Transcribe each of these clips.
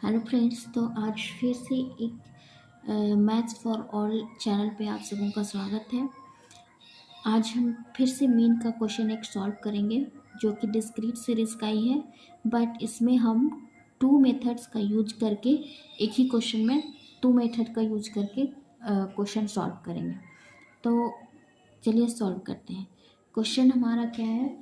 Hello friends. तो आज फिर से एक मैथ्स फॉर ऑल चैनल पे आप सबों का स्वागत है। आज हम फिर से मीन का क्वेश्चन एक सॉल्व करेंगे जो कि डिस्क्रीट सीरीज का ही है, बट इसमें हम टू मेथड्स का यूज करके एक ही क्वेश्चन में टू मेथड का यूज करके क्वेश्चन सॉल्व करेंगे। तो चलिए सॉल्व करते हैं। क्वेश्चन हमारा क्या है?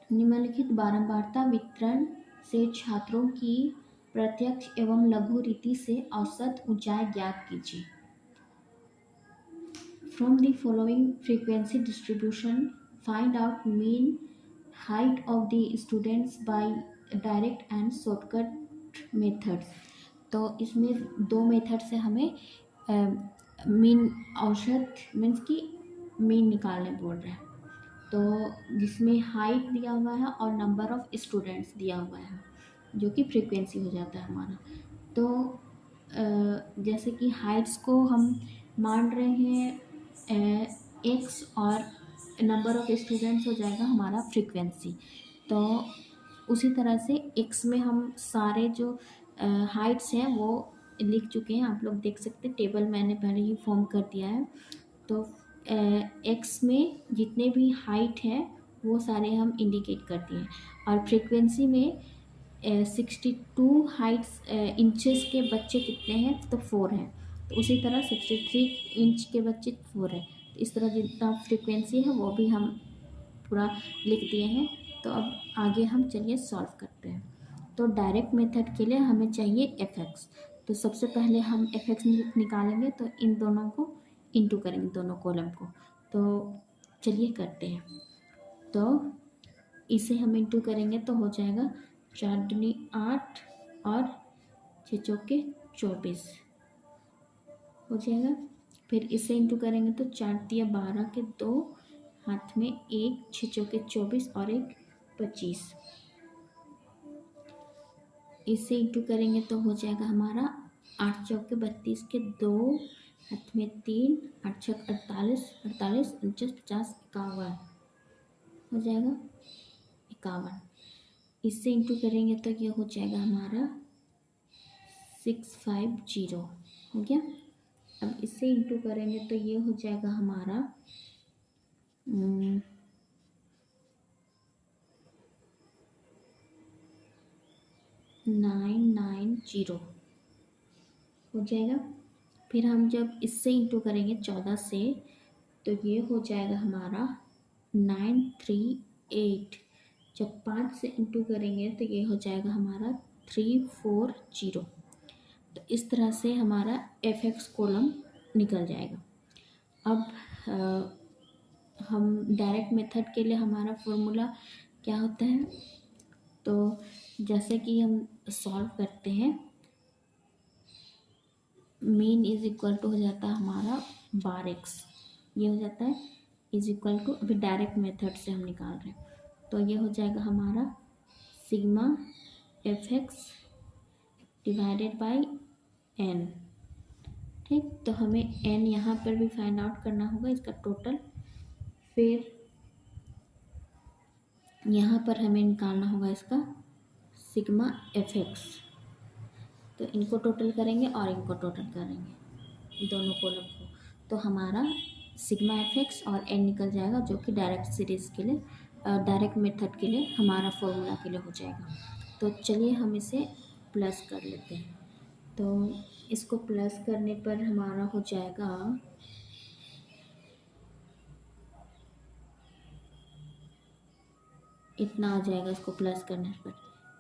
निम्नलिखित बारंबारता वितरण से छात्रों की प्रत्यक्ष एवं लघु रीति से औसत ऊंचाई ज्ञात कीजिए। From the following frequency distribution find out mean height of the students by direct and shortcut methods. तो इसमें दो मेथड से हमें मीन औसत मीन्स की मीन निकालने बोल रहे हैं। तो जिसमें हाइट दिया हुआ है और नंबर ऑफ स्टूडेंट्स दिया हुआ है जो कि फ्रीक्वेंसी हो जाता है हमारा। तो जैसे कि हाइट्स को हम मान रहे हैं एक्स और नंबर ऑफ स्टूडेंट्स हो जाएगा हमारा फ्रीक्वेंसी। तो उसी तरह से एक्स में हम सारे जो हाइट्स हैं वो लिख चुके हैं, आप लोग देख सकते हैं, टेबल मैंने पहले ही फॉर्म कर दिया है। तो एक्स में जितने भी हाइट है वो सारे हम इंडिकेट कर दिए हैं। और फ्रीक्वेंसी में 62 हाइट्स इंचेस के बच्चे कितने हैं, तो 4 हैं। तो उसी तरह 63 इंच के बच्चे 4 हैं। तो इस तरह जितना फ्रीक्वेंसी है वो भी हम पूरा लिख दिए हैं। तो अब आगे हम चलिए सॉल्व करते हैं। तो डायरेक्ट मेथड के लिए हमें चाहिए एफ एक्स। तो सबसे पहले हम एफ एक्स निकालेंगे, तो इन दोनों को इंटू करेंगे, दोनों कॉलम को। तो चलिए करते हैं। तो इसे हम इंटू करेंगे तो हो जाएगा 4 दूनी 8 और 6 चौके 24 हो जाएगा। फिर इसे इंटू करेंगे तो 4 दिया 12 के 2, हाथ में 1, 6 चौके 24 और 1 25। इसे इंटू करेंगे तो हो जाएगा हमारा 8 चौके 32 के 2, हाथ में 3, 8 छक 48, 48 49 50 51 हो जाएगा 51। इससे इंटू करेंगे तो ये हो जाएगा हमारा 650 हो गया। अब इससे इंटू करेंगे तो ये हो जाएगा हमारा 990 हो जाएगा। फिर हम जब इससे इंटू करेंगे 14 से तो ये हो जाएगा हमारा 938। जब 5 से इंटू करेंगे तो ये हो जाएगा हमारा 340। तो इस तरह से हमारा एफ एक्स कॉलम निकल जाएगा। अब हम डायरेक्ट मेथड के लिए हमारा फॉर्मूला क्या होता है? तो जैसे कि हम सॉल्व करते हैं, मीन इज इक्वल टू हो जाता है हमारा बार एक्स, ये हो जाता है इज इक्वल टू, अभी डायरेक्ट मेथड से हम निकाल रहे हैं तो ये हो जाएगा हमारा sigma f x divided by n. ठीक, तो हमें एन यहाँ पर भी फाइंड आउट करना होगा इसका टोटल। फिर यहाँ पर हमें निकालना होगा इसका सिग्मा एफ एक्स। तो इनको टोटल करेंगे और इनको टोटल करेंगे दोनों कॉलम को, तो हमारा सिग्मा एफ एक्स और एन निकल जाएगा जो कि डायरेक्ट सीरीज के लिए डायरेक्ट मेथड के लिए हमारा फॉर्मूला के लिए हो जाएगा। तो चलिए हम इसे प्लस कर लेते हैं। तो इसको प्लस करने पर हमारा हो जाएगा इतना आ जाएगा इसको प्लस करने पर।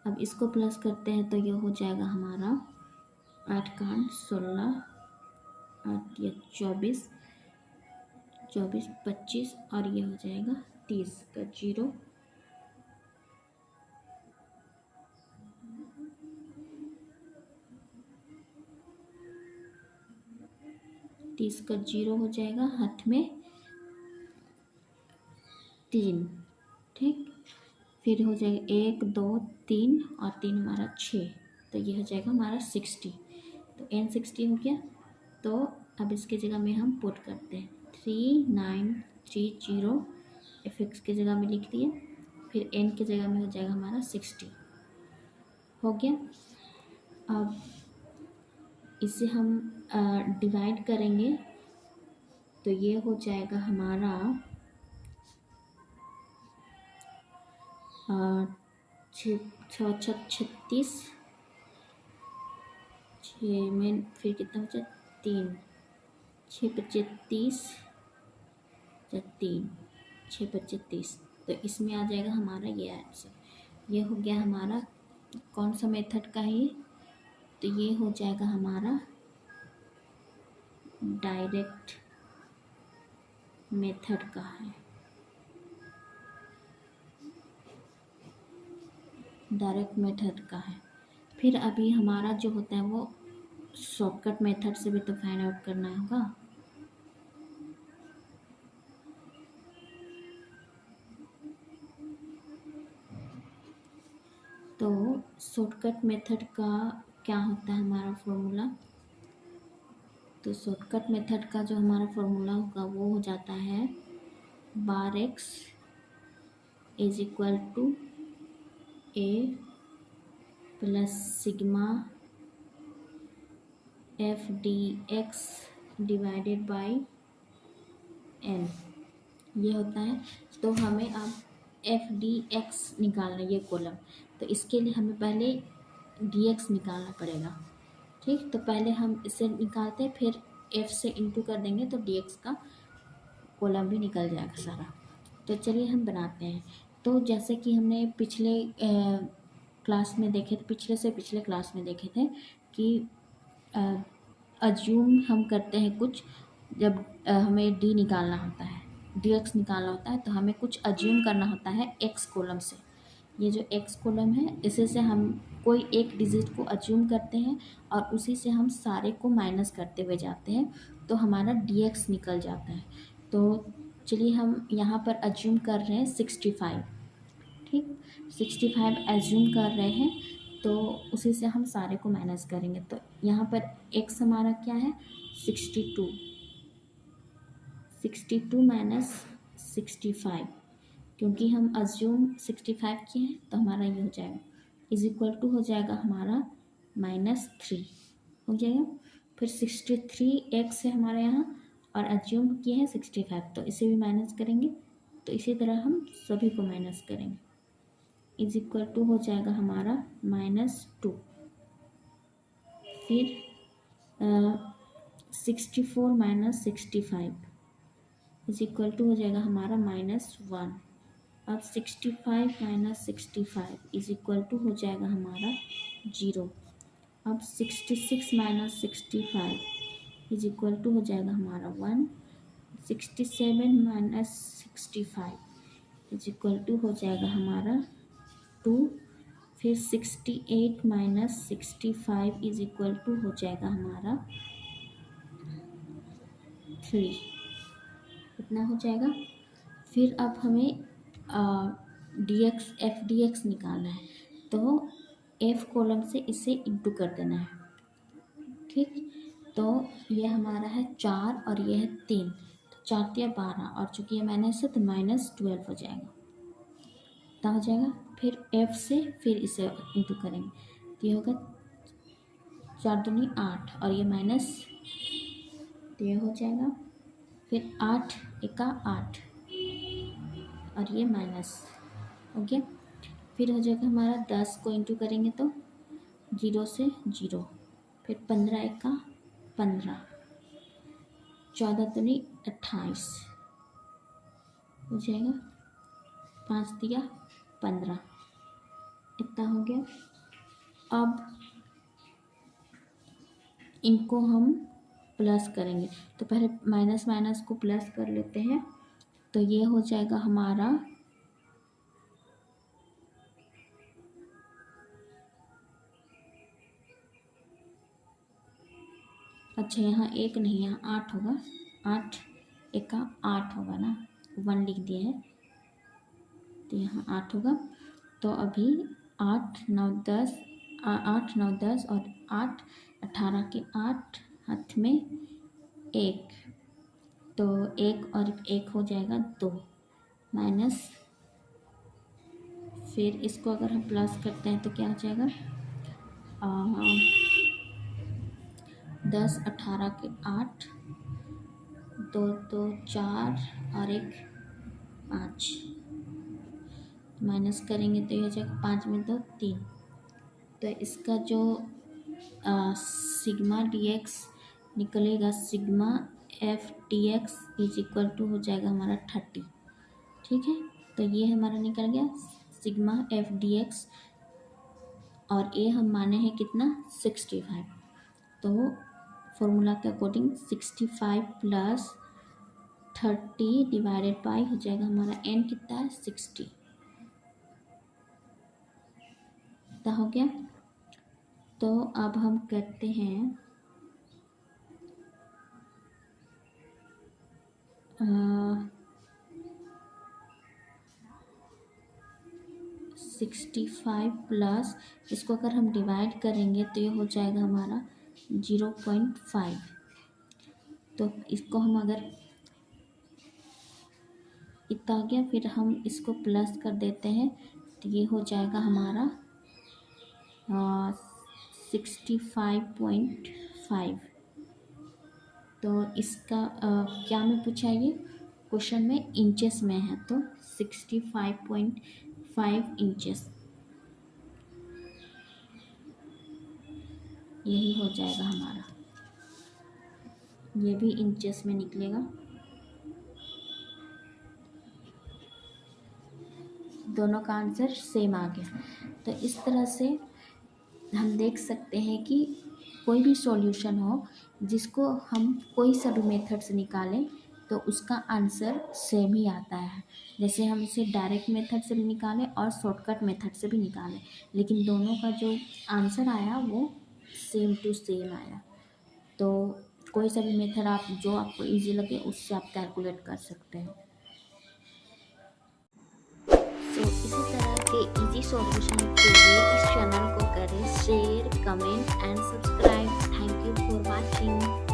अब इसको प्लस करते हैं तो ये हो जाएगा हमारा 8 का 16, 8 या 24, 24 25 और ये हो जाएगा 30 का 0, 30 का 0 हो जाएगा, हाथ में 3। ठीक, फिर हो जाएगा 1 2 3 और 3 हमारा 6, तो ये हो जाएगा हमारा 60। तो n 60 हो गया। तो अब इसके जगह में हम पुट करते हैं 3930 एफ एक्स की जगह में लिख दिए, फिर n की जगह में हो जाएगा हमारा 60। हो गया। अब इसे हम डिवाइड करेंगे तो ये हो जाएगा हमारा 36, 6 में फिर कितना बचा, 3, 6 × 5 = 30, 3, 6 × 5 = 30। तो इसमें आ जाएगा हमारा ये आंसर। ये हो गया हमारा कौन सा मेथड का है ये, तो ये हो जाएगा हमारा डायरेक्ट मेथड का है, डायरेक्ट मेथड का है। फिर अभी हमारा जो होता है वो शॉर्टकट मेथड से भी तो फाइंड आउट करना होगा। तो शॉर्टकट मेथड का क्या होता है हमारा फॉर्मूला, तो शॉर्टकट मेथड का जो हमारा फॉर्मूला होगा वो हो जाता है bar x is equal to a plus sigma f d x divided by n, ये होता है। तो हमें अब एफ डी एक्स निकालना है ये कॉलम, तो इसके लिए हमें पहले डी एक्स निकालना पड़ेगा। ठीक, तो पहले हम इसे निकालते हैं, फिर एफ से इंटू कर देंगे तो डी एक्स का कॉलम भी निकल जाएगा सारा। तो चलिए हम बनाते हैं। तो जैसे कि हमने पिछले क्लास में देखे थे, पिछले क्लास में देखे थे कि अज्यूम हम करते हैं कुछ, जब हमें डी निकालना होता है, डी एक्स निकालना होता है, तो हमें कुछ अज्यूम करना होता है एक्स कॉलम से। ये जो एक्स कॉलम है इसी से हम कोई एक डिजिट को अज्यूम करते हैं और उसी से हम सारे को माइनस करते हुए जाते हैं, तो हमारा डी एक्स निकल जाता है। तो चलिए हम यहाँ पर अज्यूम कर रहे हैं 65, ठीक, 65 एज्यूम कर रहे हैं, तो उसी से हम सारे को माइनस करेंगे। तो यहाँ पर एक्स हमारा क्या है 62, 62 माइनस 65, क्योंकि हम अज्यूम 65 किए हैं तो हमारा ये हो जाएगा इज इक्वल टू हो जाएगा हमारा -3 हो जाएगा। फिर 63 एक्स है हमारे यहाँ और अज्यूम किए हैं 65, तो इसे भी माइनस करेंगे, तो इसी तरह हम सभी को माइनस करेंगे, इज इक्वल टू हो जाएगा हमारा -2। फिर 64 माइनस 65 इज इक्वल टू हो जाएगा हमारा -1। अब 65 माइनस 65 इज इक्वल टू हो जाएगा हमारा 0। अब 66 माइनस 65 इज इक्वल टू हो जाएगा हमारा 1। 67 माइनस 65 इज इक्वल टू हो जाएगा हमारा 2। फिर 68 माइनस 65 इज इक्वल टू हो जाएगा हमारा 3, इतना हो जाएगा। फिर अब हमें D x F d x निकालना है, तो एफ कॉलम से इसे इंटू कर देना है, ठीक। तो ये हमारा है 4 और ये है 3, तो 4 × 12 और चूँकि ये माइनस है तो -12 हो जाएगा, इतना हो जाएगा। फिर एफ से फिर इसे इंटू करेंगे, तो ये होगा 4 दूनी 8 और ये माइनस, तो ये हो जाएगा। फिर 8 एका 8 और ये माइनस हो गया। फिर हो जाएगा हमारा 10 को इंटू करेंगे तो 0 से 0, फिर 15 एका 15, 14 दूनी 28 हो जाएगा, 5 दिया 15, इतना हो गया। अब इनको हम प्लस करेंगे, तो पहले माइनस माइनस को प्लस कर लेते हैं, तो ये हो जाएगा हमारा अच्छा यहाँ 1 नहीं, यहाँ 8 होगा, 8 एका 8 होगा ना, 1 लिख दिए हैं, तो यहाँ 8 होगा। तो अभी 8 9 10 8 9 10 और 8 18 के 8 हाथ में 1, तो 1 और 1 हो जाएगा 2 माइनस, फिर इसको अगर हम प्लस करते हैं तो क्या हो जाएगा 10 18 के 8, 2 2 4 और 1 5, माइनस करेंगे तो ये हो जाएगा 5 में 2 3। तो इसका जो सिग्मा डी एक्स निकलेगा, sigma f d x is equal to हो जाएगा हमारा 30। ठीक है, तो ये हमारा निकल गया सिग्मा एफ डी एक्स, और ए हम माने हैं कितना 65। तो फॉर्मूला के अकॉर्डिंग 65 प्लस 30 डिवाइडेड बाई हो जाएगा हमारा एन कितना है 60। तो हो गया। तो अब हम करते हैं 65 प्लस इसको अगर हम डिवाइड करेंगे तो ये हो जाएगा हमारा 0.5। तो इसको हम अगर इतना हो गया, फिर हम इसको प्लस कर देते हैं तो ये हो जाएगा हमारा 65.5। तो इसका क्या में पूछा है, ये क्वेश्चन में इंचेस में है, तो 65.5 इंचेस यही हो जाएगा हमारा। ये भी इंचेस में निकलेगा। दोनों का आंसर सेम आ गया। तो इस तरह से हम देख सकते हैं कि कोई भी सॉल्यूशन हो जिसको हम कोई सा भी मेथड से निकालें तो उसका आंसर सेम ही आता है। जैसे हम इसे डायरेक्ट मेथड से भी निकालें और शॉर्टकट मेथड से भी निकालें, लेकिन दोनों का जो आंसर आया वो सेम टू सेम आया। तो कोई सा भी मेथड आप जो आपको इजी लगे उससे आप कैलकुलेट कर सकते हैं। तो इसी तरह के इजी सॉल्यूशन के लिए इस चैनल को करें share, comment and subscribe. Thank you for watching.